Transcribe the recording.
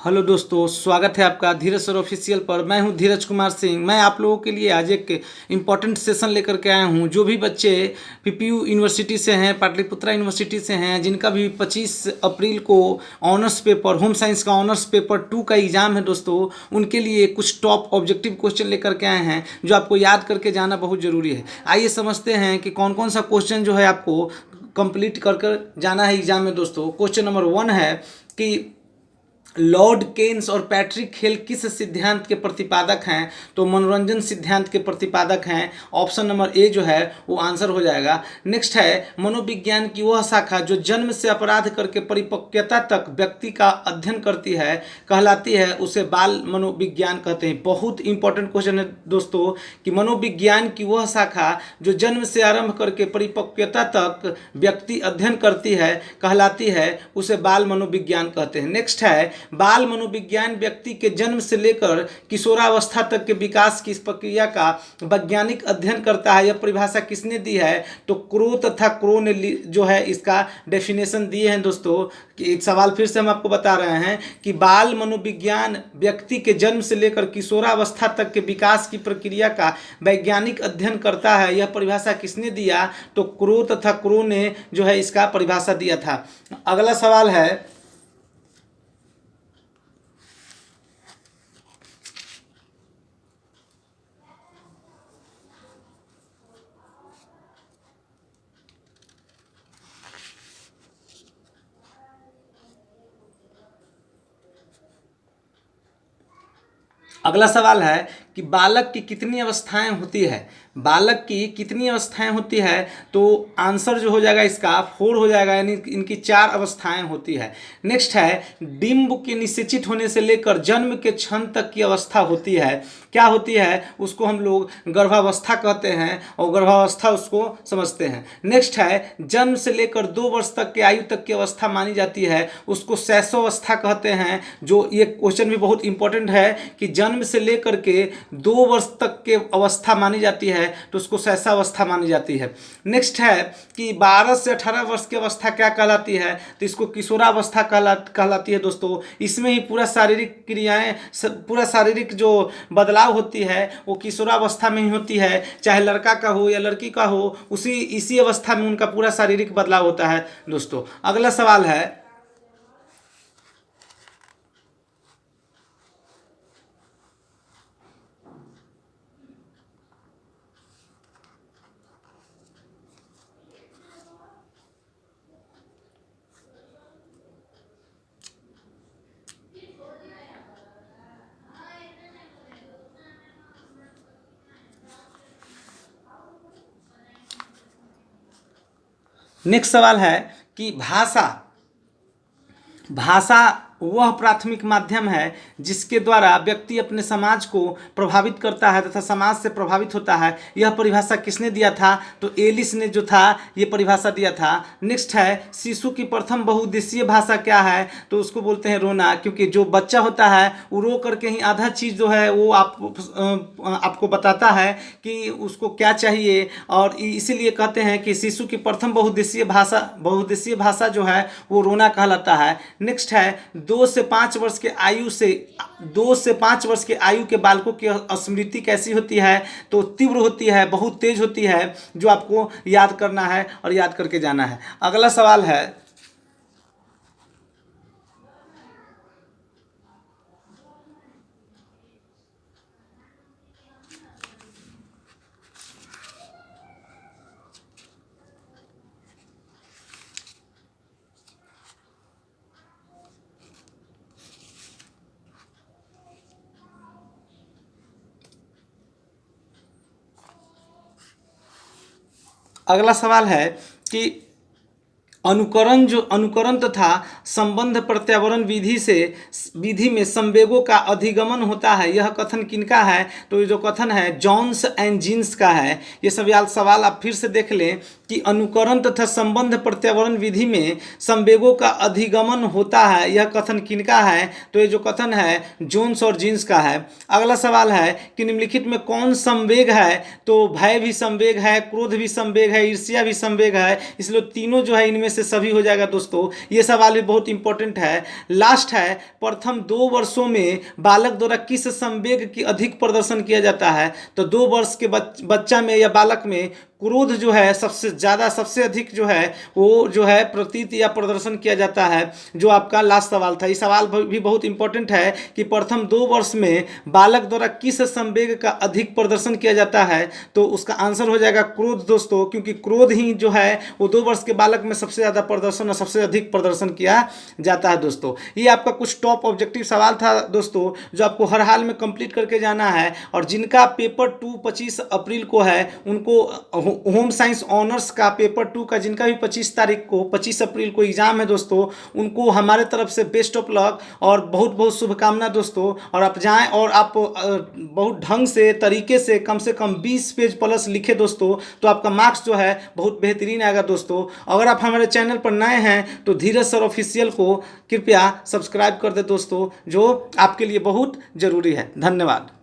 Hello दोस्तों, स्वागत है आपका धीरज सर ऑफिशियल पर। मैं हूं धीरज कुमार सिंह। मैं आप लोगों के लिए आज एक इम्पॉर्टेंट सेशन लेकर के आया हूं। जो भी बच्चे पीपीयू यूनिवर्सिटी से हैं, पाटलिपुत्रा यूनिवर्सिटी से हैं, जिनका भी 25 अप्रैल को ऑनर्स पेपर होम साइंस का ऑनर्स पेपर 2 का एग्ज़ाम है दोस्तों, उनके लिए कुछ टॉप ऑब्जेक्टिव क्वेश्चन लेकर के आए हैं जो आपको याद करके जाना बहुत ज़रूरी है। आइए समझते हैं कि कौन कौन सा क्वेश्चन जो है आपको कंप्लीट कर कर जाना है एग्ज़ाम में दोस्तों। क्वेश्चन नंबर 1 है कि लॉर्ड केन्स और पैट्रिक हेल किस सिद्धांत के प्रतिपादक हैं? तो मनोरंजन सिद्धांत के प्रतिपादक हैं। ऑप्शन नंबर ए जो है वो आंसर हो जाएगा। नेक्स्ट है मनोविज्ञान की वह शाखा जो जन्म से अपराध करके परिपक्वता तक व्यक्ति का अध्ययन करती है, कहलाती है, उसे बाल मनोविज्ञान कहते हैं। बहुत इंपॉर्टेंट क्वेश्चन है दोस्तों कि मनोविज्ञान की वह शाखा जो जन्म से आरंभ करके परिपक्वता तक व्यक्ति अध्ययन करती है, कहलाती है, उसे बाल मनोविज्ञान कहते हैं। नेक्स्ट है बाल मनोविज्ञान व्यक्ति के जन्म से लेकर किशोरावस्था तक के विकास की इस प्रक्रिया का वैज्ञानिक अध्ययन करता है। यह परिभाषा किसने दी है? तो क्रो तथा क्रो ने जो है इसका डेफिनेशन दिए हैं दोस्तों। कि एक सवाल फिर से हम आपको बता रहे हैं कि बाल मनोविज्ञान व्यक्ति के जन्म से लेकर किशोरावस्था तक के विकास की प्रक्रिया का वैज्ञानिक अध्ययन करता है। यह परिभाषा किसने दिया? तो क्रो तथा क्रो ने जो है इसका परिभाषा दिया था। अगला सवाल है अगला सवाल है कि बालक की कितनी अवस्थाएं होती है? बालक की कितनी अवस्थाएं होती है? तो आंसर जो हो जाएगा इसका 4 हो जाएगा, यानी इनकी 4 अवस्थाएं होती है। नेक्स्ट है डिंब के निषेचित होने से लेकर जन्म के क्षण तक की अवस्था होती है। क्या होती है? उसको हम लोग गर्भावस्था कहते हैं और गर्भावस्था उसको समझते हैं। नेक्स्ट है जन्म से लेकर 2 वर्ष तक के आयु तक की अवस्था मानी जाती है, उसको शैशवावस्था कहते हैं। जो ये क्वेश्चन भी बहुत इंपॉर्टेंट है कि जन्म से लेकर के 2 वर्ष तक के अवस्था मानी जाती है तो उसको शैशवावस्था मानी जाती है। नेक्स्ट है कि 12 से 18 वर्ष की अवस्था क्या कहलाती है? तो इसको किशोरावस्था कहलाती है दोस्तों। इसमें ही पूरा शारीरिक क्रियाएं, पूरा शारीरिक जो बदलाव होती है वो किशोरावस्था में ही होती है, चाहे लड़का का हो या लड़की का हो, इसी अवस्था में उनका पूरा शारीरिक बदलाव होता है दोस्तों। अगला सवाल है नेक्स्ट सवाल है कि भाषा भाषा वह प्राथमिक माध्यम है जिसके द्वारा व्यक्ति अपने समाज को प्रभावित करता है तथा समाज से प्रभावित होता है। यह परिभाषा किसने दिया था? तो एलिस ने जो था ये परिभाषा दिया था। नेक्स्ट है शिशु की प्रथम बहुउद्देशीय भाषा क्या है? तो उसको बोलते हैं रोना, क्योंकि जो बच्चा होता है वो रो करके ही आधा चीज़ जो है वो आपको बताता है कि उसको क्या चाहिए, और इसीलिए कहते हैं कि शिशु की प्रथम बहुउद्देशीय भाषा जो है वो रोना कहलाता है। नेक्स्ट है 2 से 5 वर्ष के आयु के बालकों की स्मृति कैसी होती है? तो तीव्र होती है, बहुत तेज होती है, जो आपको याद करना है और याद करके जाना है। अगला सवाल है अगला सवाल है कि अनुकरण तथा संबंध प्रत्यावर्तन विधि में संवेगों का अधिगमन होता है। यह कथन किनका है? तो ये जो कथन है जॉन्स एंड जीन्स का है। ये सवाल आप फिर से देख लें कि अनुकरण तथा संबंध प्रत्यावर्तन विधि में संवेगों का अधिगमन होता है, यह कथन किनका है? तो ये जो कथन है जोन्स और जीन्स का है। अगला सवाल है कि निम्नलिखित में कौन संवेग है? तो भय भी संवेग है, क्रोध भी संवेग है, ईर्ष्या भी संवेग है, इसलिए तीनों जो है इनमें से सभी हो जाएगा दोस्तों। ये सवाल भी बहुत इंपॉर्टेंट है। लास्ट है, प्रथम 2 वर्षों में बालक द्वारा किस संवेग की अधिक प्रदर्शन किया जाता है? तो 2 वर्ष के बच्चा में या बालक में क्रोध जो है सबसे ज़्यादा, सबसे अधिक जो है वो जो है प्रतीत या प्रदर्शन किया जाता है, जो आपका लास्ट सवाल था। ये सवाल भी बहुत इंपॉर्टेंट है कि प्रथम 2 वर्ष में बालक द्वारा किस संवेग का अधिक प्रदर्शन किया जाता है? तो उसका आंसर हो जाएगा क्रोध दोस्तों, क्योंकि क्रोध ही जो है वो 2 वर्ष के बालक में सबसे ज़्यादा प्रदर्शन और सबसे अधिक प्रदर्शन किया जाता है दोस्तों। ये आपका कुछ टॉप ऑब्जेक्टिव सवाल था दोस्तों, जो आपको हर हाल में कंप्लीट करके जाना है। और जिनका पेपर 2 25 अप्रैल को है, उनको होम साइंस ऑनर्स का पेपर 2 का जिनका भी 25 तारीख को 25 अप्रैल को एग्जाम है दोस्तों, उनको हमारे तरफ से बेस्ट ऑफ लक और बहुत बहुत शुभकामना दोस्तों। और आप जाएं और आप बहुत ढंग से तरीके से कम 20 पेज प्लस लिखे दोस्तों, तो आपका मार्क्स जो है बहुत बेहतरीन आएगा दोस्तों। अगर आप हमारे चैनल पर नए हैं तो धीरज सर ऑफिशियल को कृपया सब्सक्राइब कर दे दोस्तों, जो आपके लिए बहुत ज़रूरी है। धन्यवाद।